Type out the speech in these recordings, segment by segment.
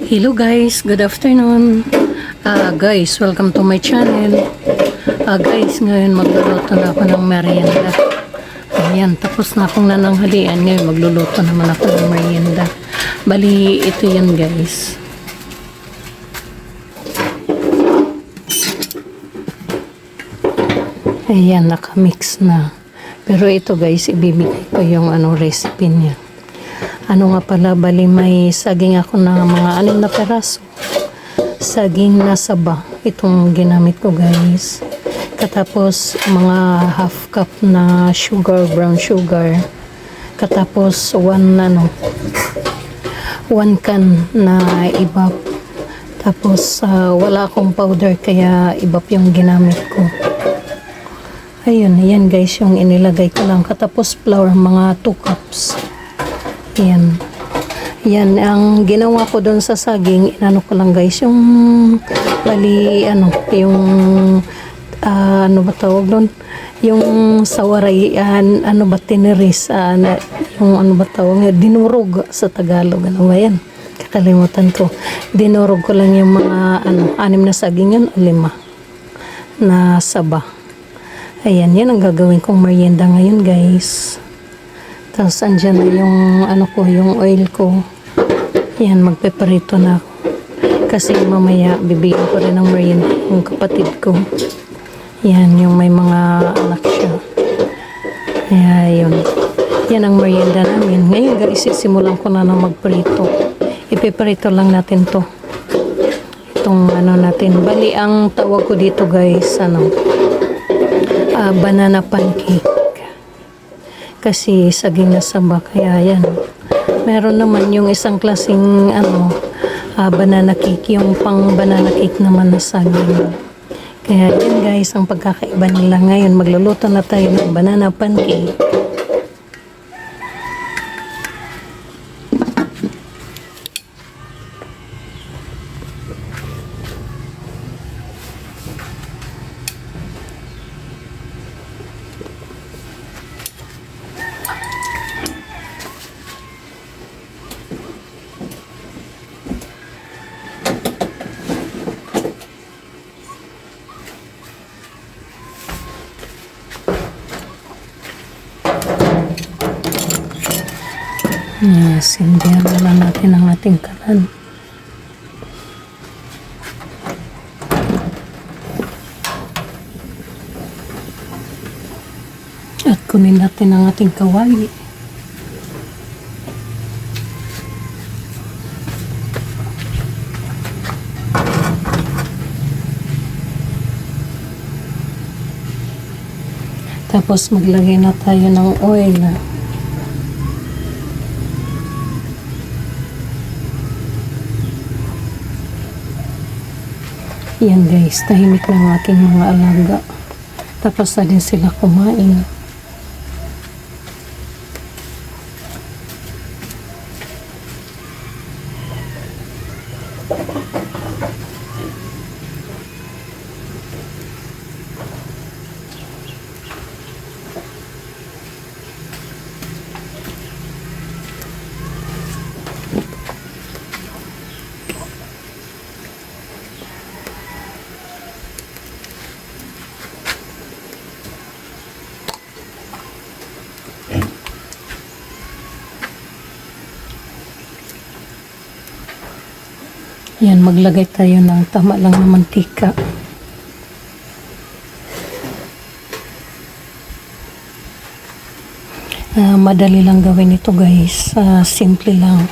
Hello guys, good afternoon. Guys, welcome to my channel. Guys, ngayon magluluto na ako ng merienda. Ayan, tapos na akong nananghalian. Ngayon magluluto naman ako ng merienda. Bali, ito yan guys. Ayan, nakamix na. Pero ito guys, ibibigay ko yung recipe niya. Nga pala, bali may saging ako na mga 6 na peraso. Saging na saba. Itong ginamit ko guys. Katapos mga half cup na sugar, brown sugar. Katapos 1 can na ibap. Tapos wala akong powder kaya ibap yung ginamit ko. Ayun, ayan guys yung inilagay ko lang. Katapos flour, mga 2 cups. Ayan. Yan, ang ginawa ko doon sa saging, inano ko lang guys, yung bali, yung, ba tawag doon? Yung sawaray, tiniris, yung ba tawag, dinurog sa Tagalog, ba yan? Kakalimutan ko. Dinurog ko lang yung mga, 6 na saging yun, o 5 na saba. Ayan, yan ang gagawin kong merienda ngayon guys. Tapos andyan na yung yung oil ko. Yan, magpeperito na ako. Kasi mamaya bibigyan ko rin ng merienda yung kapatid ko. Yan, yung may mga anak siya. Kaya yun. Yan ang merienda namin. Ngayon guys, sisimulan ko na magprito. Ipeperito lang natin to. Itong natin. Bali, ang tawag ko dito guys, banana pancake. Kasi saging na saba, kaya yan. Meron naman yung isang klaseng banana cake, yung pang banana cake naman na saging. Kaya yan guys, ang pagkakaiba nila ngayon. Magluluto na tayo ng banana pancake. Sindihan naman natin ang ating kalan. At kunin natin ang ating kawali. Tapos maglagay na tayo ng oil. Yan guys, tahimik ng aking mga alaga. Tapos na din sila kumain. Yan, maglagay tayo ng tama lang na mantika. Madali lang gawin ito guys. Simple lang.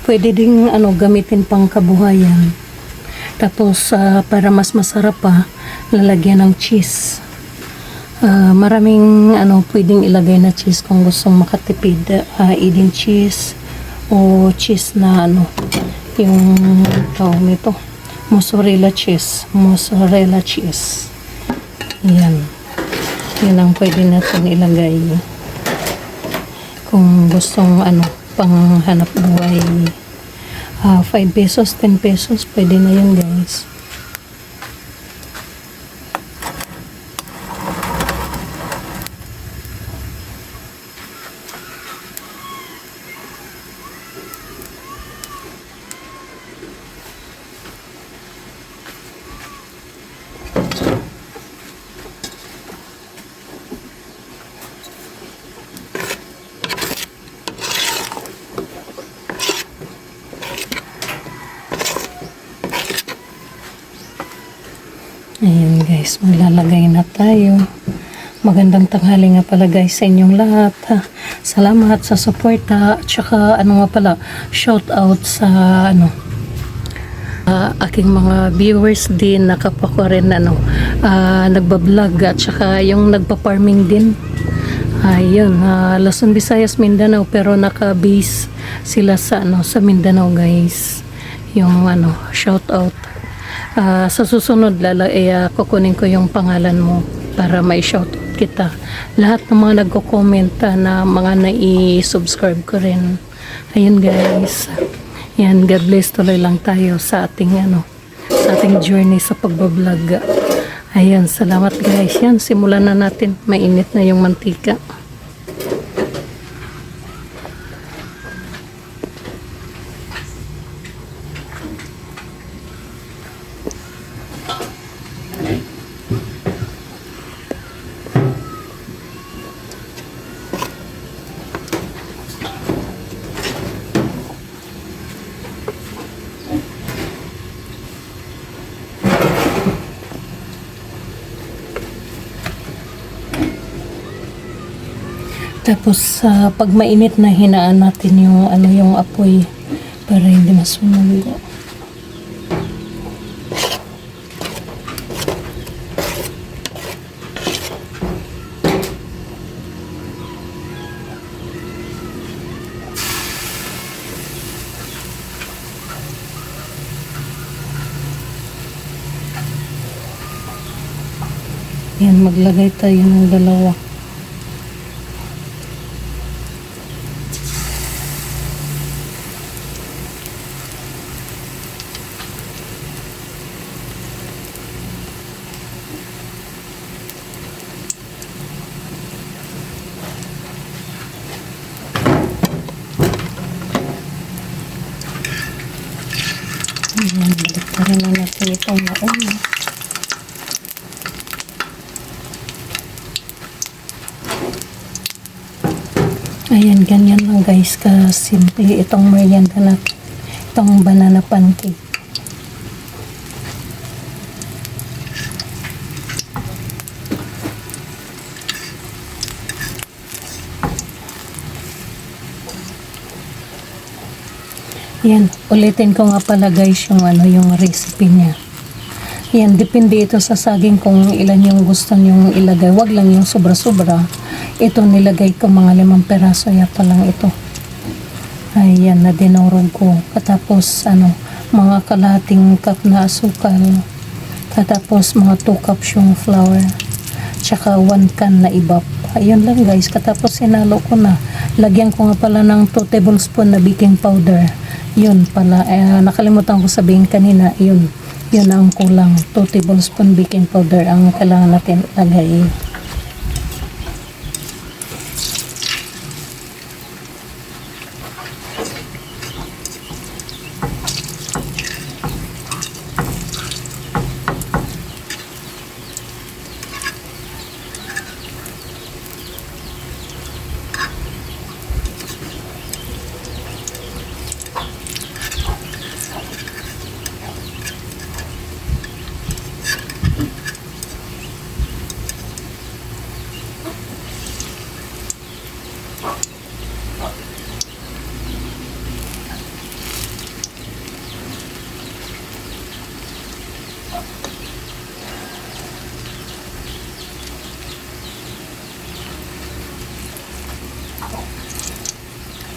Pwede ding gamitin pang kabuhayan. Tapos para mas masarap pa, lalagyan ng cheese. Maraming pwedeng ilagay na cheese kung gustong makatipid. Eating cheese o cheese na yung tawag nito, mozzarella cheese. Yan ang pwede natin ilagay kung gustong pang hanap buhay. 5 pesos, 10 pesos, pwede na yun guys. Ayan guys, maglalagay na tayo. Magandang tanghali nga pala guys sa inyong lahat. Ha. Salamat sa suporta. At saka ano nga pala, shout out sa aking mga viewers din na kapwa ko rin nagbablog at saka yung nagpa-farming din. Ayun, Luzon, Visayas, Mindanao pero naka-base sila sa sa Mindanao guys. Yung shout out. Sa susunod kukunin ko yung pangalan mo para may shout out kita. Lahat ng mga nagko-comment na mga nai-subscribe ko rin. Ayun guys. Yan, God bless, tuloy lang tayo sa ating sa ating journey sa pagbablog. Ayan, salamat guys. Yan, simulan na natin. Mainit na yung mantika. Tapos pag mainit na hinaan natin yung yung apoy para hindi masunog. Yan, maglagay tayo ng dalawa. Ayan, baliktaran na natin itong nauna. Ayan, ganyan lang guys ka-simple itong merienda natin. Itong banana pancake. Yan, ulitin ko nga pala guys yung yung recipe niya. Yan, depende ito sa saging kung ilan yung gusto nyong ilagay. Wag lang yung sobra-sobra. Ito nilagay ko mga 5 peraso yata lang ito. Ayan, na dinurog ko. Katapos mga kalahating cup na asukal. Katapos mga 2 cups yung flour. Tsaka 1 can na ibap. Ayun lang guys, katapos sinalo ko na. Lagyan ko nga pala ng 2 tablespoon na baking powder. Yun pala, nakalimutan ko sabihin kanina, yun ang kulang. 2 tablespoon baking powder ang kailangan natin lagay.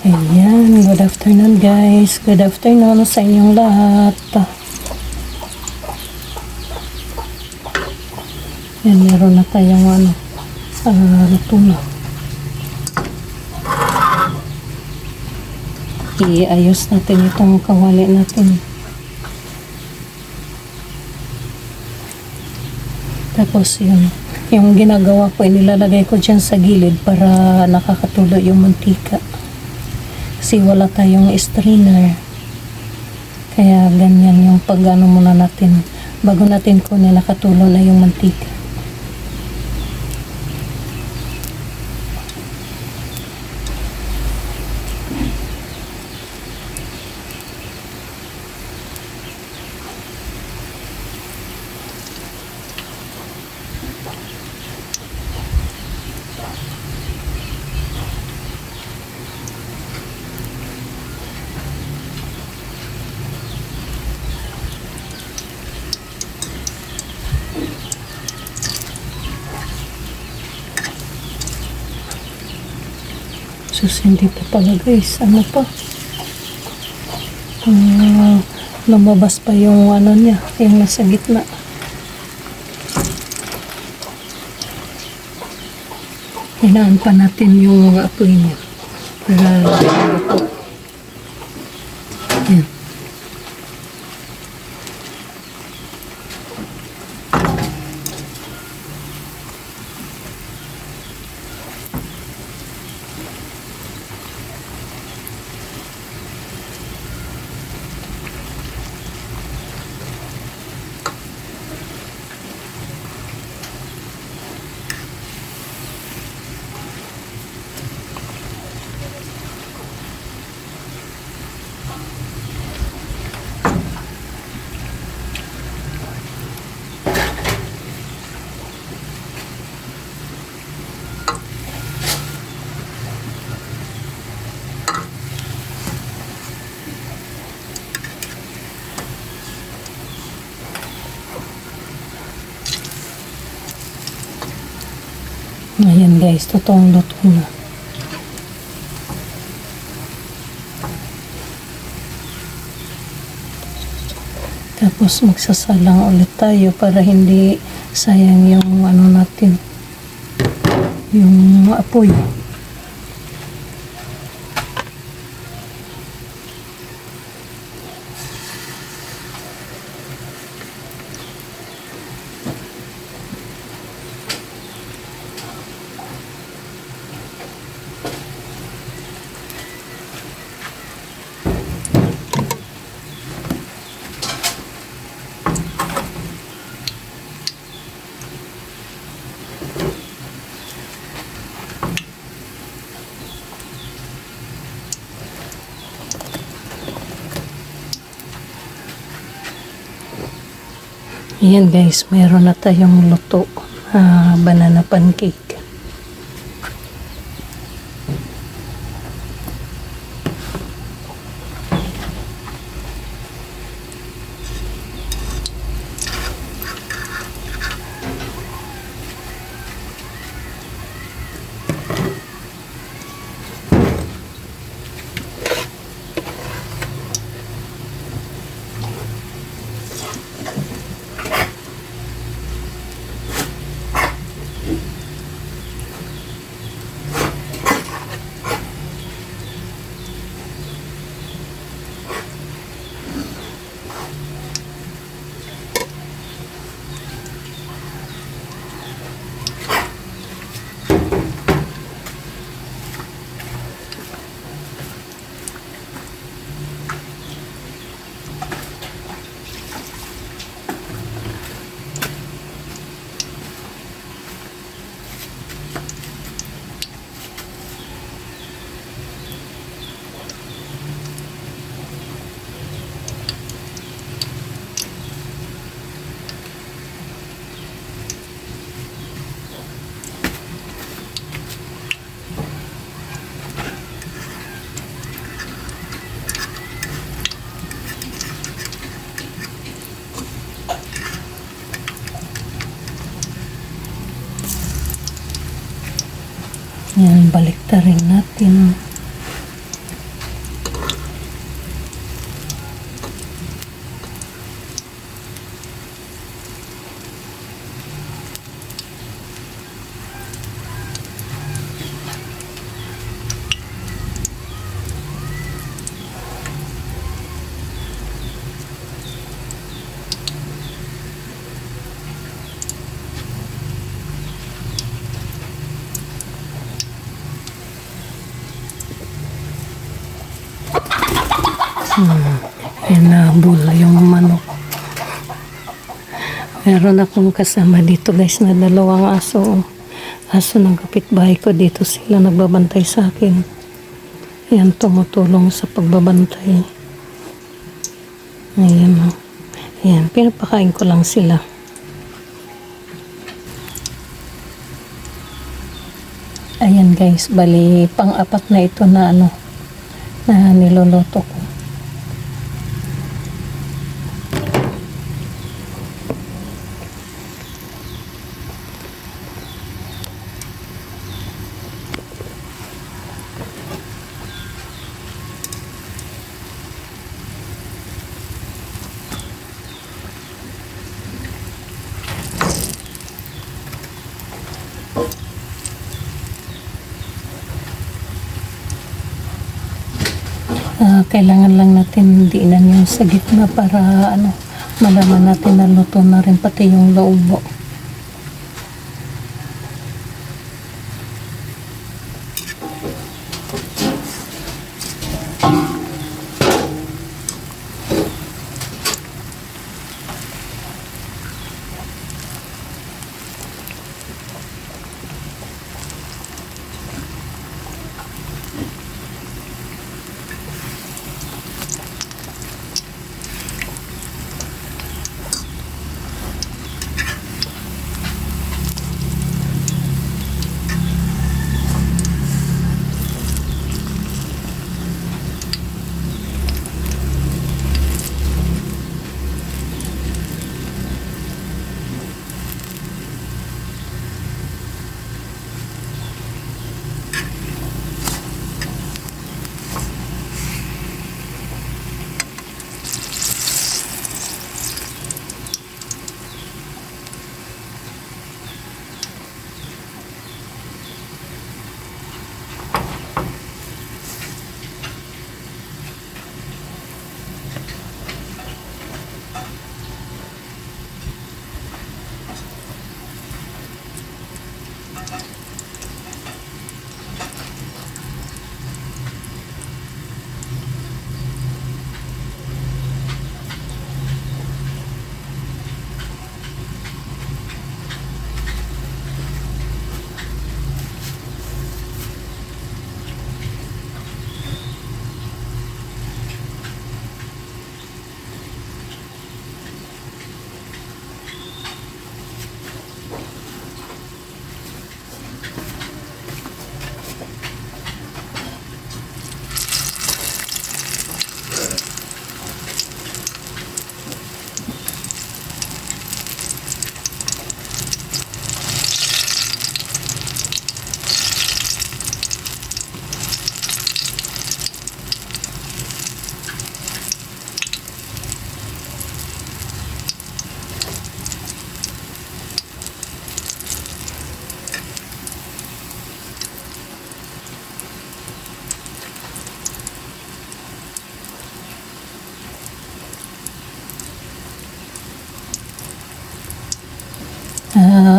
Ayan, good afternoon guys. Good afternoon sa inyong lahat. Yan, meron na tayong luto na. Iayos natin itong kawali natin. Tapos yung ginagawa ko, inilalagay ko dyan sa gilid para nakakatulo yung mantika. Kasi wala tayong strainer. Kaya ganyan yung pag-ano muna natin bago natin ko nakatulo na yung mantika. hindi pa pala guys. Ano pa? Lumabas pa yung ano niya, yung nasa gitna. Hinaan pa natin yung apoy niya. Para yan. Ayan guys, totoong luto na. Tapos magsasalang ulit tayo para hindi sayang yung ano natin, yung apoy. Ayan guys, mayroon na tayong luto, banana pancake. Yan, baliktarin natin. Nabul yung manok. Meron akong kasama dito guys na dalawang aso. Aso ng kapitbahay ko, dito sila nagbabantay sa akin. Yan, tumutulong sa pagbabantay. Ayan o. Ayan, pinapakain ko lang sila. Ayan guys, bali pang-apat na ito na ano, na niluluto ko. Kailangan lang natin diinan yung sa gitna para malaman natin na luto na rin pati yung laubo.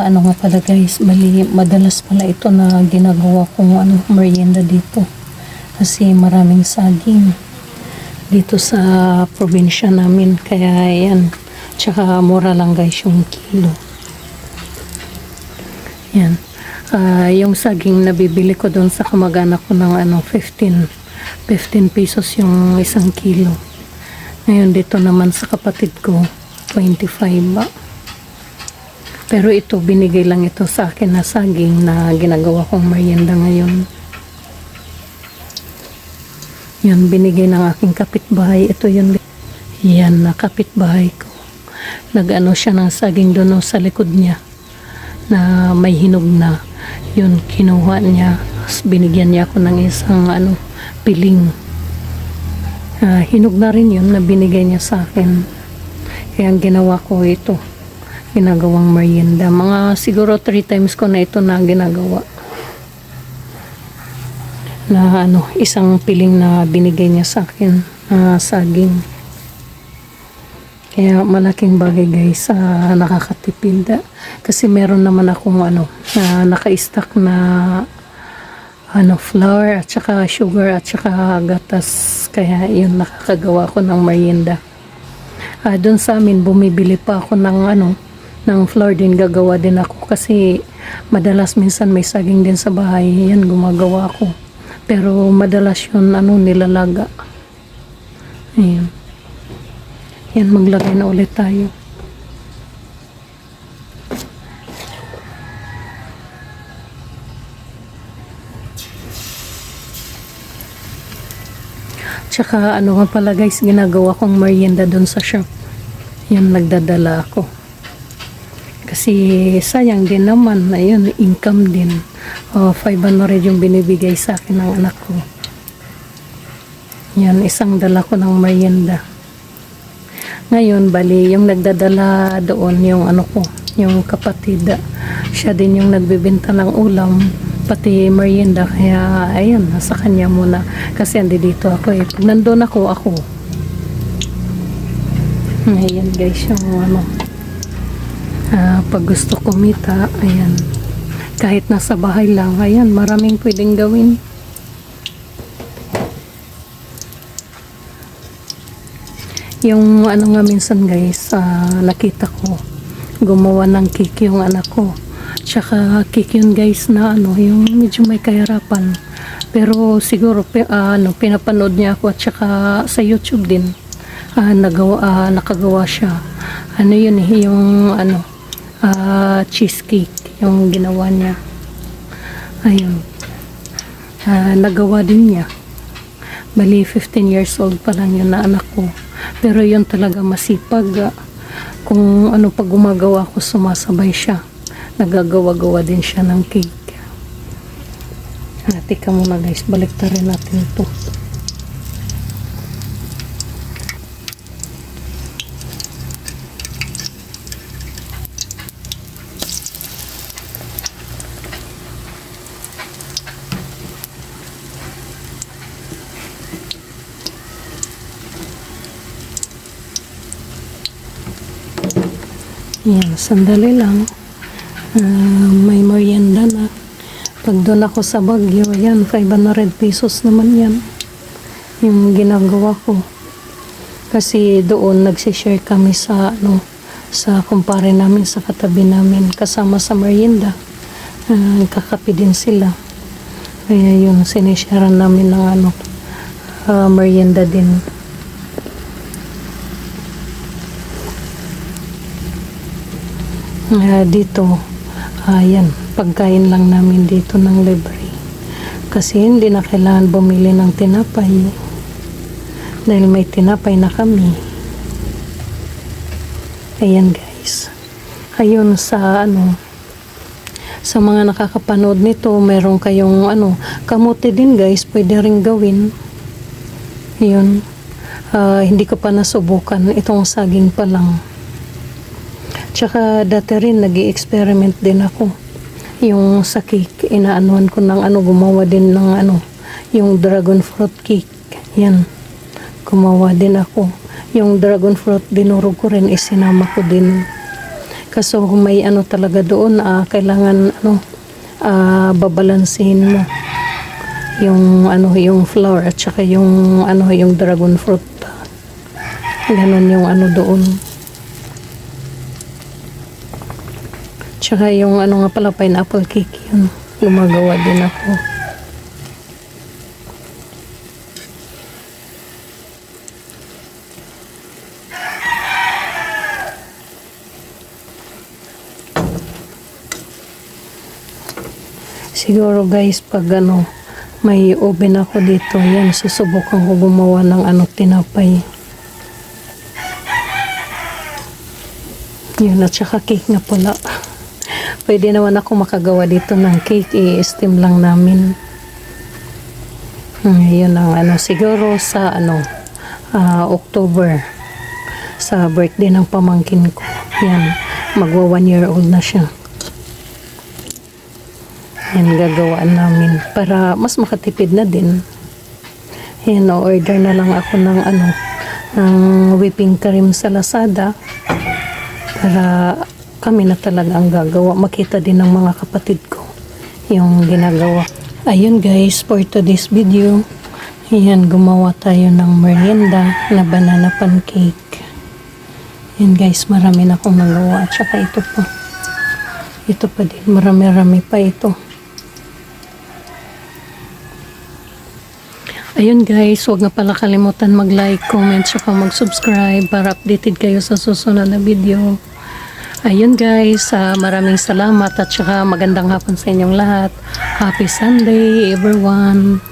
Ano nga pala guys, madalas pala ito na ginagawa kong merienda dito kasi maraming saging dito sa probinsya namin, kaya yan, tsaka mura lang guys yung kilo. Yan, yung saging nabibili ko doon sa kamag-anak ko ng 15 pesos yung isang kilo. Ngayon dito naman sa kapatid ko 25 ba. Pero ito, binigay lang ito sa akin na saging na ginagawa kong merienda ngayon. Yan, binigay ng aking kapitbahay. Ito yun. Yan, na kapitbahay ko. Nag-ano siya ng saging doon sa likod niya na may hinog na. Yun, kinuha niya. Binigyan niya ako ng isang piling. Hinog na rin yun na binigay niya sa akin. Kaya ang ginawa ko ito, ginagawang merienda. Mga siguro 3 times ko na ito na ginagawa. Na isang piling na binigay niya sa akin na saging. Kaya malaking bagay guys, nakakatipid. Kasi meron naman akong naka-stock na flour at saka sugar at saka gatas. Kaya yun, nakakagawa ko ng merienda. Doon sa amin, bumibili pa ako ng flour din, gagawa din ako kasi madalas minsan may saging din sa bahay, yan gumagawa ako, pero madalas yun nilalaga. Ayan. Yan, maglagay na ulit tayo. Tsaka nga pala guys, ginagawa kong merienda doon sa shop. Yan, nagdadala ako. Kasi sayang din naman, ayun, income din. 500 yung binibigay sa akin ng anak ko. Yan, isang dala ko ng merienda. Ngayon, bali, yung nagdadala doon, yung ko, yung kapatid, siya din yung nagbibenta ng ulam pati merienda, kaya ayun, nasa kanya muna kasi andi dito ako eh. Pag nandun ako ayan guys yung ano, pag gusto kumita, ayan, kahit nasa bahay lang, ayan, maraming pwedeng gawin. Yung ano nga minsan guys, nakita ko gumawa ng cake yung anak ko, tsaka cake yun guys na ano, yung medyo may kahirapan, pero siguro pinapanood niya ako at tsaka sa YouTube din nakagawa siya. Ano yun yung ano, cheesecake yung ginawa niya, ayun, nagawa din niya. Bali 15 years old pa lang yun na anak ko, pero yun talaga masipag. Kung ano pag gumagawa ko, sumasabay siya, nagagawa-gawa din siya ng cake. Tika muna guys, balik rin natin ito. Yan, sandali lang. May merienda na. Pag doon ako sa Baguio, yan, 500 pesos naman yan. Yung ginagawa ko. Kasi doon, nagsishare kami sa, ano, sa kumpare namin, sa katabi namin, kasama sa merienda. Kakapi din sila. Kaya yun, sinisharean namin ng ano, merienda din. Dito, ayan, pagkain lang namin dito ng libre. Kasi hindi na kailangan bumili ng tinapay. Dahil may tinapay na kami. Ayan guys. Ayun sa ano, sa mga nakakapanood nito, meron kayong ano, kamote din guys, pwede rin gawin. Ayun. Hindi ko pa nasubukan. Itong saging pa lang. Tsaka dati rin nag-i-experiment din ako. Yung sa cake, inaanuan ko ng ano, gumawa din ng ano, yung dragon fruit cake. Yan. Gumawa din ako. Yung dragon fruit, dinurog ko rin, isinama ko din. Kaso may ano talaga doon, kailangan ano, babalansin mo. Yung ano, yung flour at saka yung ano, yung dragon fruit. Ganon yung ano doon. Tsaka yung ano nga pala, pineapple cake, yun. Gumagawa din ako. Siguro guys, pag ano, may oven ako dito, yan, susubukan ko gumawa ng ano, tinapay. Yun, at saka cake nga pala. Pwede naman ako makagawa dito ng cake, i-steam lang namin. Yun ang ano, siguro sa ano, October, sa birthday ng pamangkin ko. Yan, magwa 1 year old na siya. Yan, gagawaan namin para mas makatipid na din. Yan, order na lang ako ng ano, ng whipping cream sa Lazada para kami na talaga ang gagawa. Makita din ng mga kapatid ko yung ginagawa. Ayun guys, for today's video, ayan, gumawa tayo ng merienda na banana pancake. Ayan guys, marami na akong nagawa. At saka ito pa. Ito pa din, marami-rami pa ito. Ayun guys, huwag nga pala kalimutan mag-like, comment, saka mag-subscribe para updated kayo sa susunod na video. Ayun guys, maraming salamat at saka magandang hapon sa inyong lahat. Happy Sunday everyone!